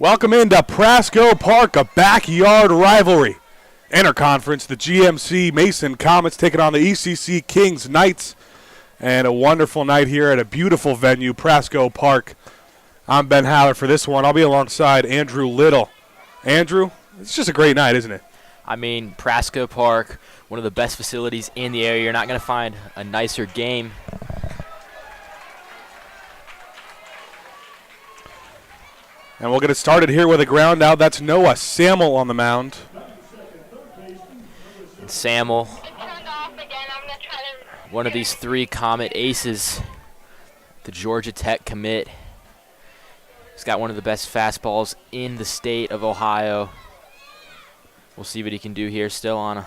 Welcome into Prasco Park, a backyard rivalry. Interconference, the GMC Mason Comets taking on the ECC Kings Knights. And a wonderful night here at a beautiful venue, Prasco Park. I'm Ben Haller for this one. I'll be alongside Andrew Little. Andrew, it's just a great night, isn't it? I mean, Prasco Park, one of the best facilities in the area. You're not going to find a nicer game. And we'll get it started here with a ground out. That's Noah Samuel on the mound. And Samuel, one of these three Comet aces, the Georgia Tech commit. He's got one of the best fastballs in the state of Ohio. We'll see what he can do here, still on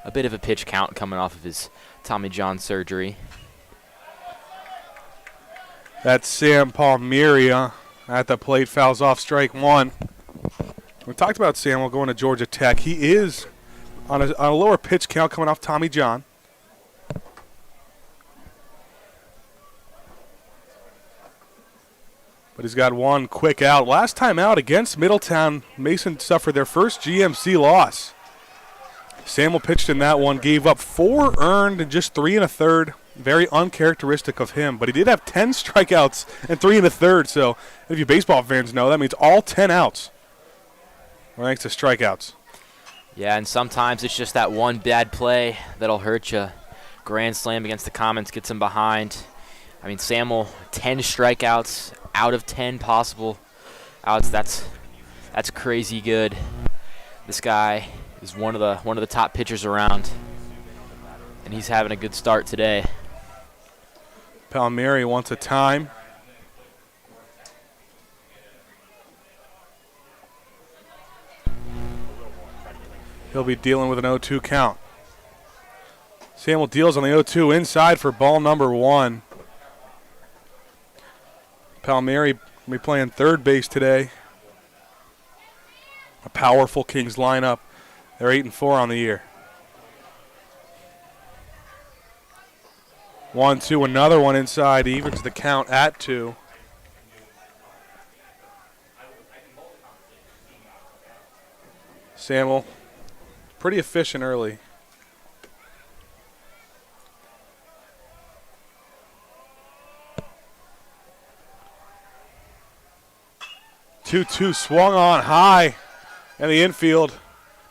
a bit of a pitch count coming off of his Tommy John surgery. That's Sam Palmieri at the plate, fouls off strike one. We talked about Samuel going to Georgia Tech. He is on a lower pitch count coming off Tommy John. But he's got one quick out. Last time out against Middletown, Mason suffered their first GMC loss. Samuel pitched in that one, gave up 4 earned and just 3 1/3. Very uncharacteristic of him, but he did have 10 strikeouts and 3 1/3. So if you baseball fans know, that means all 10 outs were thanks to strikeouts. Yeah, and sometimes it's just that one bad play that'll hurt you. Grand slam against the Comets gets him behind. I mean, Samuel, 10 strikeouts out of 10 possible outs. That's crazy good. This guy is one of the top pitchers around, and he's having a good start today. Palmieri wants a time. He'll be dealing with an 0-2 count. Samuel deals on the 0-2 inside for ball number 1. Palmieri will be playing third base today. A powerful Kings lineup. They're 8-4 on the year. 1-2, another one inside, evens the count at 2. Samuel, pretty efficient early. Two swung on high in the infield.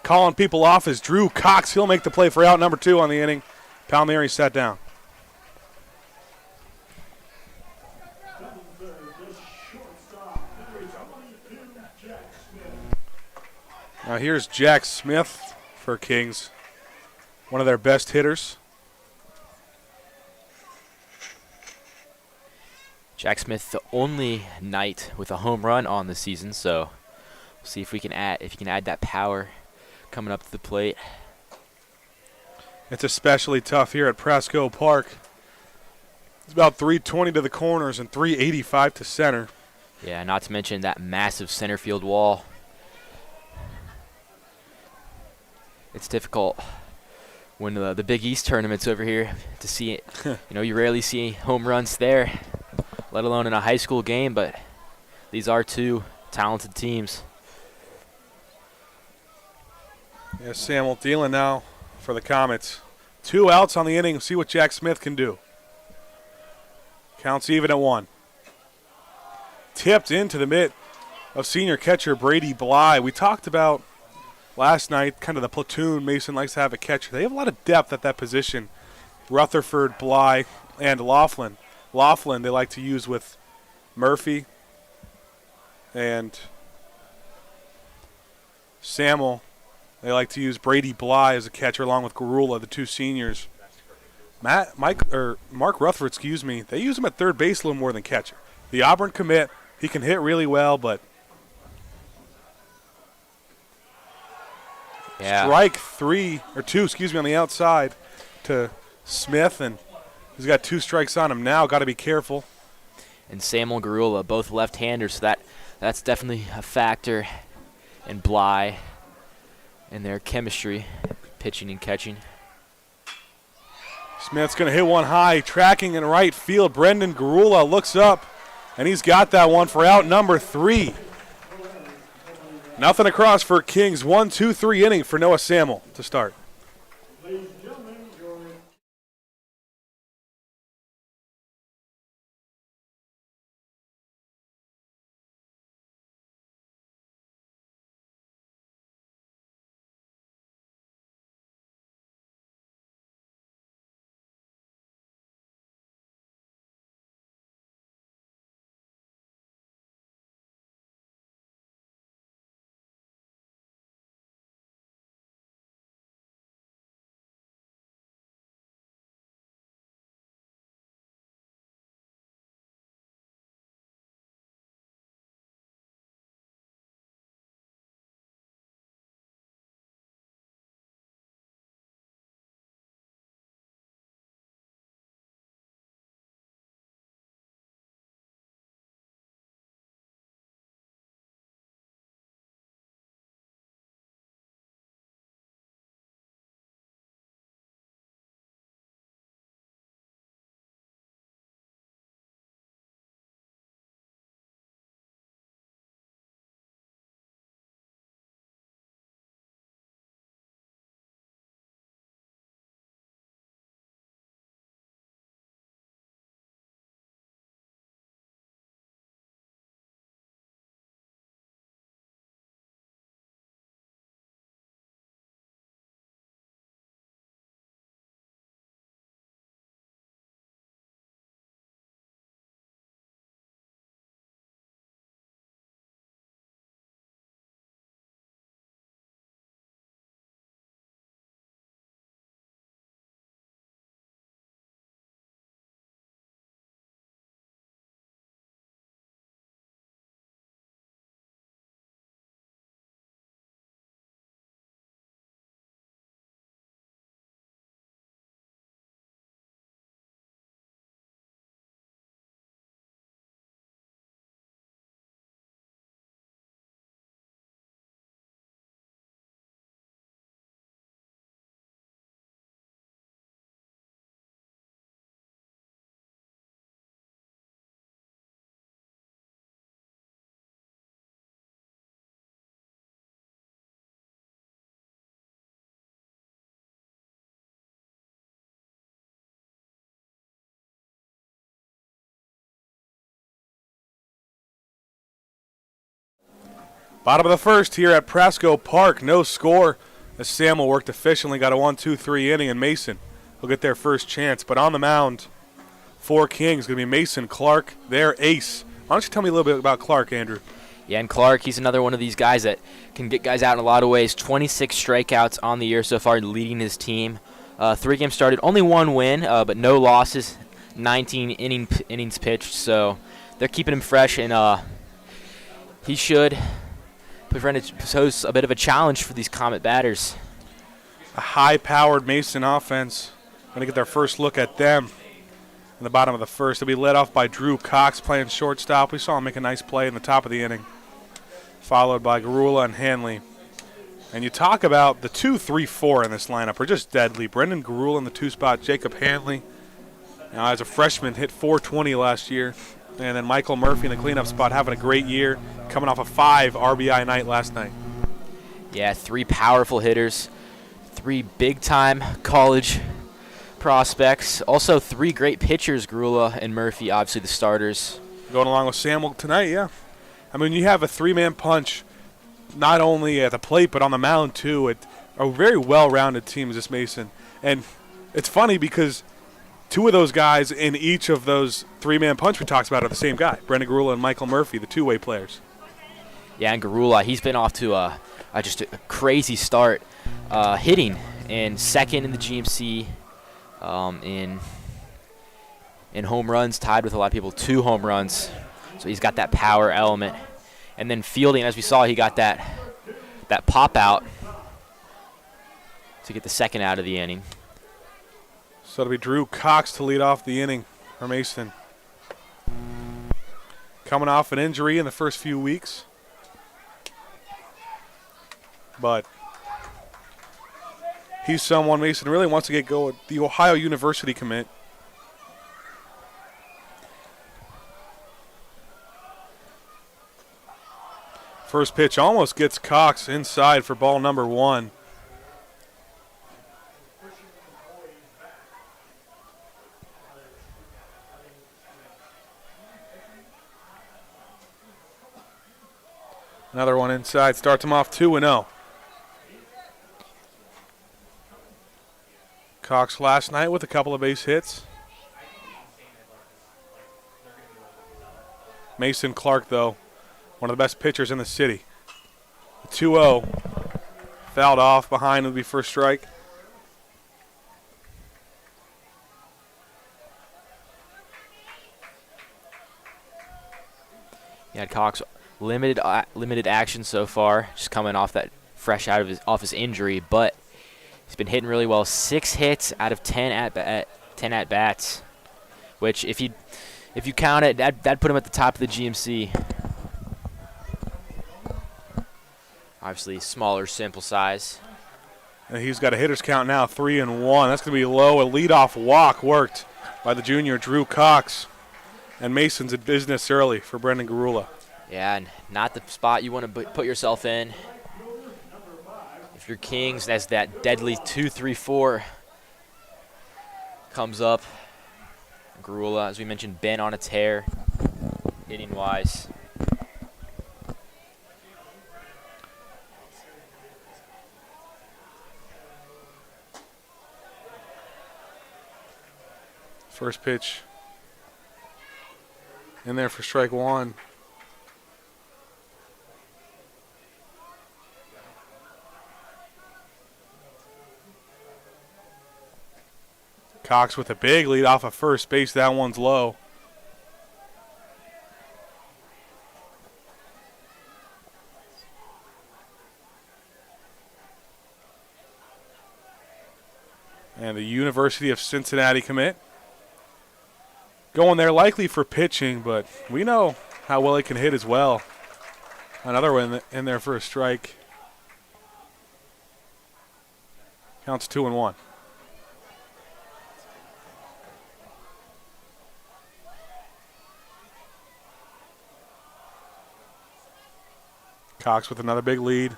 Calling people off is Drew Cox. He'll make the play for out number 2 on the inning. Palmieri sat down. Now here's Jack Smith for Kings, one of their best hitters. Jack Smith, the only Knight with a home run on the season, so we'll see if we can add that power coming up to the plate. It's especially tough here at Prasco Park. It's about 320 to the corners and 385 to center. Yeah, not to mention that massive center field wall. It's difficult when the Big East tournament's over here to see it. You rarely see home runs there, let alone in a high school game, but these are two talented teams. Yeah, Samuel dealing now for the Comets. 2 outs on the inning. See what Jack Smith can do. Counts even at 1. Tipped into the mitt of senior catcher Brady Bly. We talked about last night, kind of the platoon Mason likes to have a catcher. They have a lot of depth at that position. Rutherford, Bly, and Laughlin. Laughlin they like to use with Murphy and Samuel. They like to use Brady Bly as a catcher along with Garula, the 2 seniors. Mark Rutherford, they use him at third base a little more than catcher. The Auburn commit, he can hit really well, but strike 2 on the outside to Smith, and he's got 2 strikes on him now. Got to be careful. And Samuel and Garula, both left-handers, so that's definitely a factor in Bly and their chemistry, pitching and catching. Smith's going to hit one high, tracking in right field. Brendan Garula looks up, and he's got that one for out number 3. Nothing across for Kings. 1-2-3 inning for Noah Samuel to start. Bottom of the first here at Prasco Park. No score as Samuel worked efficiently. Got a 1-2-3 inning, and Mason will get their first chance. But on the mound for Kings going to be Mason Clark, their ace. Why don't you tell me a little bit about Clark, Andrew? Yeah, and Clark, he's another one of these guys that can get guys out in a lot of ways. 26 strikeouts on the year so far, leading his team. 3 games started, only 1 win, but no losses, 19 innings pitched. So they're keeping him fresh, and he should pose a bit of a challenge for these Comet batters. A high-powered Mason offense. Going to get their first look at them in the bottom of the first. They'll be led off by Drew Cox playing shortstop. We saw him make a nice play in the top of the inning, followed by Garula and Hanley. And you talk about the 2-3-4 in this lineup are just deadly. Brendan Garula in the 2 spot, Jacob Hanley, now as a freshman, hit .420 last year. And then Michael Murphy in the cleanup spot having a great year, coming off a 5 RBI night last night. Yeah, 3 powerful hitters, 3 big-time college prospects. Also 3 great pitchers, Garula and Murphy, obviously the starters. Going along with Samuel tonight, yeah. I mean, you have a 3-man punch not only at the plate but on the mound too. A very well-rounded team is this Mason. And it's funny because 2 of those guys in each of those 3-man punch we talked about are the same guy, Brendan Garula and Michael Murphy, the 2-way players. Yeah, and Garula, he's been off to just a crazy start, hitting in second in the GMC, in home runs, tied with a lot of people, 2 home runs. So he's got that power element. And then fielding, as we saw, he got that pop out to get the second out of the inning. So it'll be Drew Cox to lead off the inning for Mason. Coming off an injury in the first few weeks. But he's someone Mason really wants to get going. The Ohio University commit. First pitch almost gets Cox inside for ball number 1. Another one inside, starts him off 2-0. Cox last night with a couple of base hits. Mason Clark, though, one of the best pitchers in the city. 2-0. Fouled off behind would be first strike. Yeah, Cox limited action so far, just coming off that fresh out of his injury, but he's been hitting really well. 6 hits out of 10 at bats, which if you count it, that'd put him at the top of the GMC. Obviously, smaller sample size. And he's got a hitter's count now, 3-1. That's going to be low. A leadoff walk worked by the junior, Drew Cox. And Mason's in business early for Brendan Garula. Yeah, and not the spot you want to put yourself in. If you're Kings, as that deadly 2-3-4 comes up. Garula, as we mentioned, been on a tear, hitting-wise. First pitch in there for strike 1. Cox with a big lead off of first base. That one's low. And the University of Cincinnati commit. Going there likely for pitching, but we know how well he can hit as well. Another one in there for a strike. Counts 2-1. Cox with another big lead.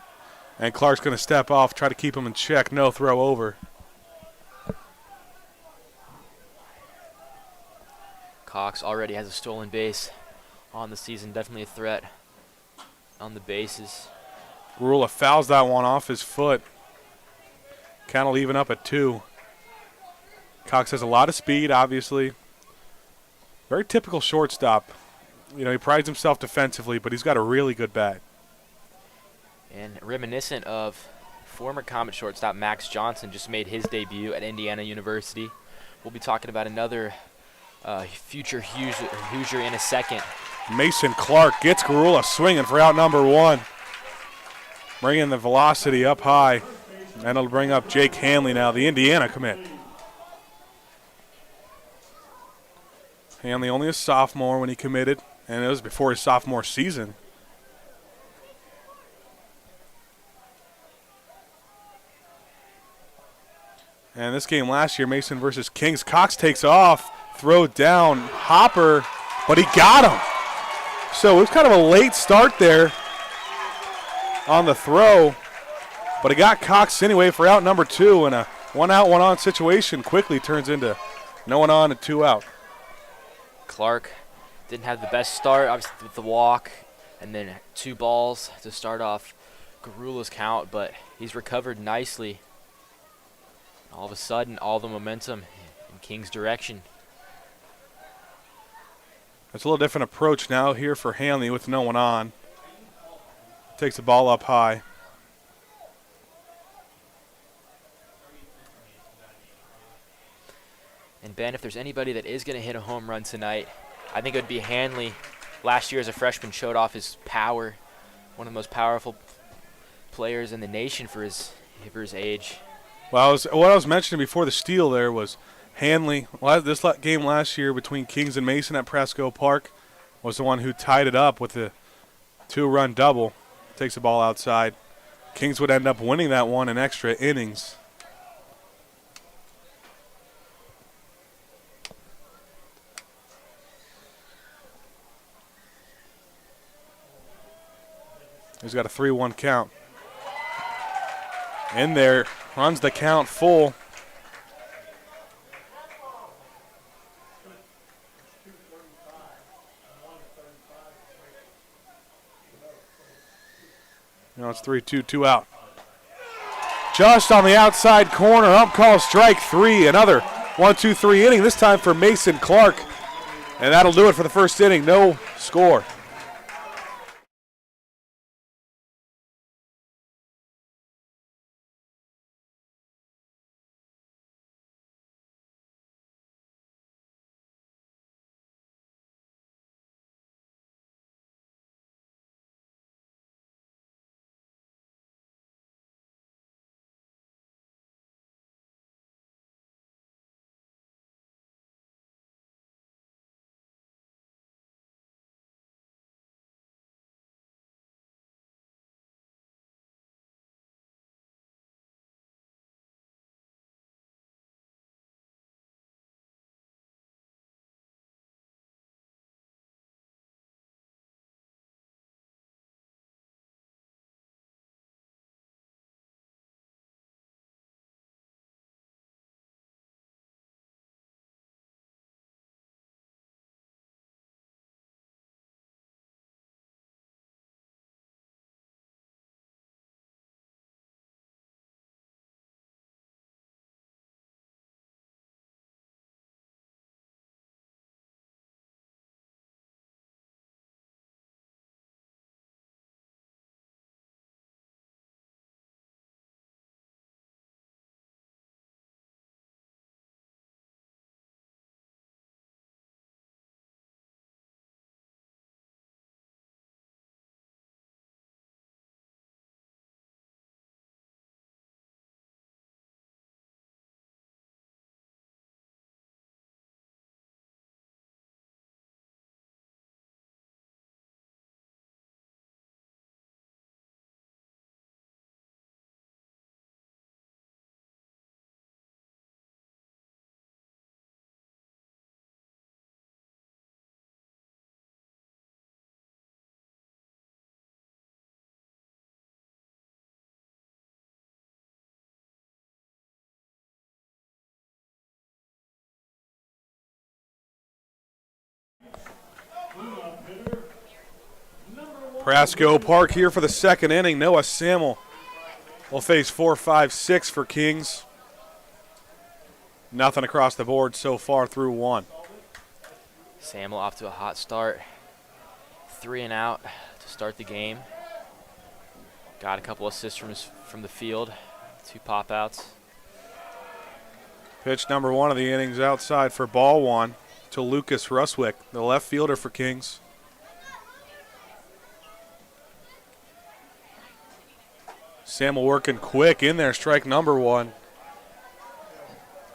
And Clark's going to step off, try to keep him in check. No throw over. Cox already has a stolen base on the season. Definitely a threat on the bases. Garula fouls that one off his foot. Count will even up at 2. Cox has a lot of speed, obviously. Very typical shortstop. You know, he prides himself defensively, but he's got a really good bat. And reminiscent of former Comet shortstop Max Johnson, just made his debut at Indiana University. We'll be talking about another future Hoosier in a second. Mason Clark gets Garula swinging for out number 1. Bringing the velocity up high. And it'll bring up Jake Hanley now, the Indiana commit. Hanley only a sophomore when he committed, and it was before his sophomore season. And this game last year, Mason versus Kings. Cox takes off, throw down, Hopper, but he got him. So it was kind of a late start there on the throw, but he got Cox anyway for out number 2, and a 1-out, 1-on situation quickly turns into no one on and 2 out. Clark didn't have the best start, obviously with the walk, and then 2 balls to start off Garula's count, but he's recovered nicely. All of a sudden, all the momentum in King's direction. It's a little different approach now here for Hanley with no one on. Takes the ball up high. And Ben, if there's anybody that is going to hit a home run tonight, I think it would be Hanley. Last year as a freshman showed off his power. One of the most powerful players in the nation for his age. Well, what I was mentioning before the steal there was Hanley. This game last year between Kings and Mason at Presco Park was the one who tied it up with the 2-run double. Takes the ball outside. Kings would end up winning that one in extra innings. He's got a 3-1 count. In there, runs the count full. Now it's 3-2, 2 out. Just on the outside corner, ump call strike 3. Another 1-2-3 inning, this time for Mason Clark. And that'll do it for the first inning. No score. Prasco Park here for the second inning. Noah Samuel will face 4, 5, 6 for Kings. Nothing across the board so far through 1. Samuel off to a hot start. 3 and out to start the game. Got a couple assists from the field. 2 pop-outs. Pitch number 1 of the innings outside for ball 1 to Lucas Ruswick, the left fielder for Kings. Samuel working quick in there, strike number 1.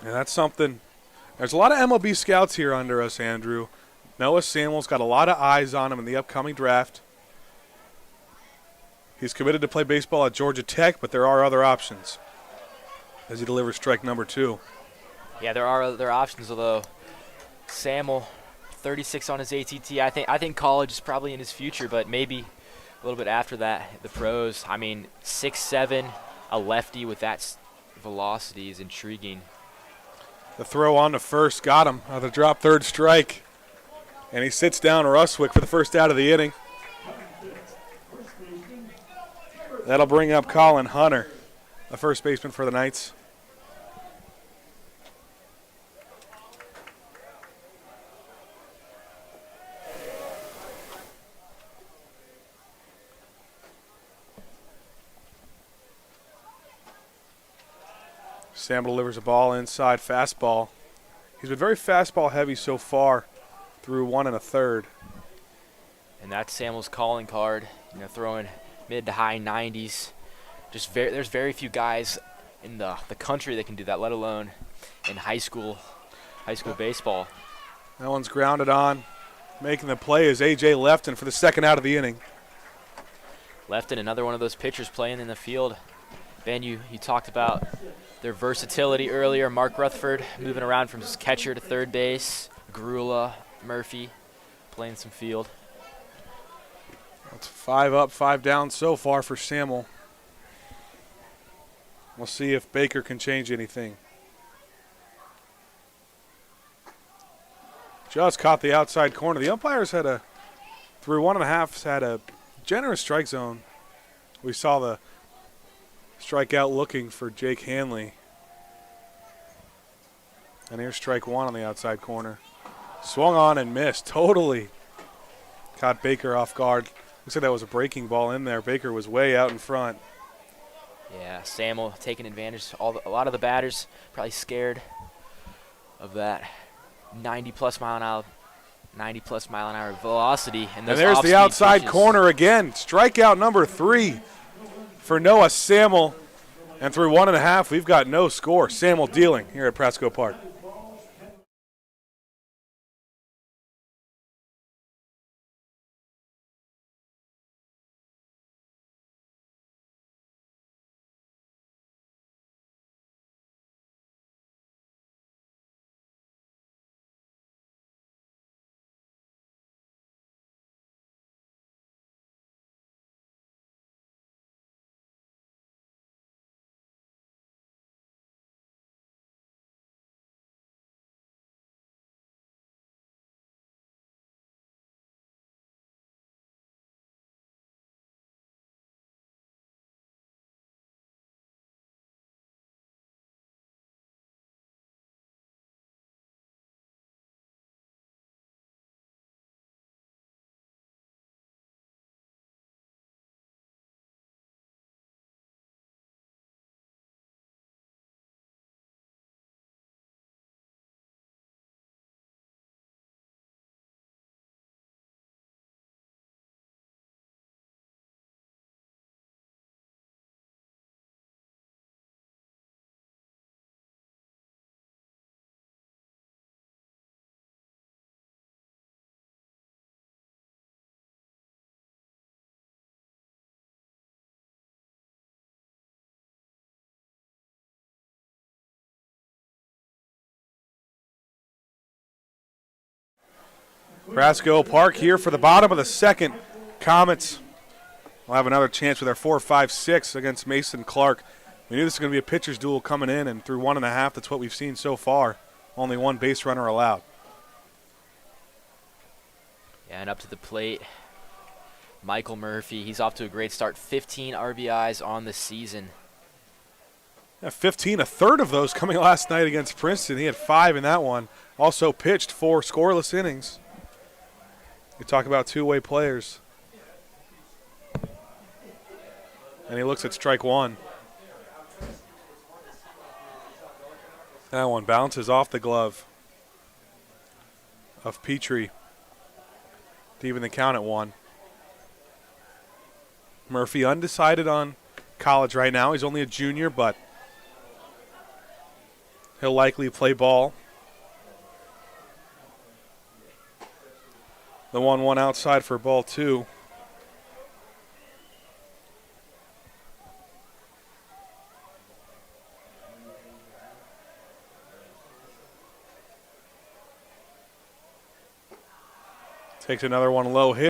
And that's something. There's a lot of MLB scouts here under us, Andrew. Noah Samuel's got a lot of eyes on him in the upcoming draft. He's committed to play baseball at Georgia Tech, but there are other options as he delivers strike number 2. Yeah, there are other options, although Samuel, 36 on his ATT. I think college is probably in his future, but maybe a little bit after that, the pros. I mean, 6'7", a lefty with that velocity is intriguing. The throw on to first got him. The drop, third strike. And he sits down Ruswick for the first out of the inning. That'll bring up Colin Hunter, the first baseman for the Knights. Sam delivers a ball inside, fastball. He's been very fastball heavy so far through 1 1/3. And that's Samuel's calling card, throwing mid to high 90s. There's very few guys in the country that can do that, let alone in high school baseball. That one's grounded on. Making the play is A.J. Lefton for the second out of the inning. Lefton, another one of those pitchers playing in the field. Ben, you talked about their versatility earlier. Mark Rutherford moving around from catcher to third base. Grula, Murphy playing some field. It's 5 up, 5 down so far for Samuel. We'll see if Baker can change anything. Just caught the outside corner. The umpires had through 1.5, had a generous strike zone. We saw the strikeout looking for Jake Hanley. And here's strike 1 on the outside corner. Swung on and missed. Totally caught Baker off guard. Looks like that was a breaking ball in there. Baker was way out in front. Yeah, Samuel taking advantage. A lot of the batters probably scared of that 90-plus mile an hour velocity. And there's the outside corner again. Strikeout number 3 for Noah Samuel. And through 1.5, we've got no score. Samuel dealing here at Prasco Park. Prasco Park here for the bottom of the second. Comets will have another chance with their 4-5-6 against Mason Clark. We knew this was going to be a pitcher's duel coming in, and through 1.5, that's what we've seen so far. Only 1 base runner allowed. Yeah, and up to the plate, Michael Murphy. He's off to a great start. 15 RBIs on the season. Yeah, 15, a third of those coming last night against Princeton. He had 5 in that one. Also pitched 4 scoreless innings. You talk about two-way players. And he looks at strike 1. That one bounces off the glove of Petrie to even the count at 1. Murphy undecided on college right now. He's only a junior, but he'll likely play ball. The 1-1 outside for ball 2. Takes another one low hit.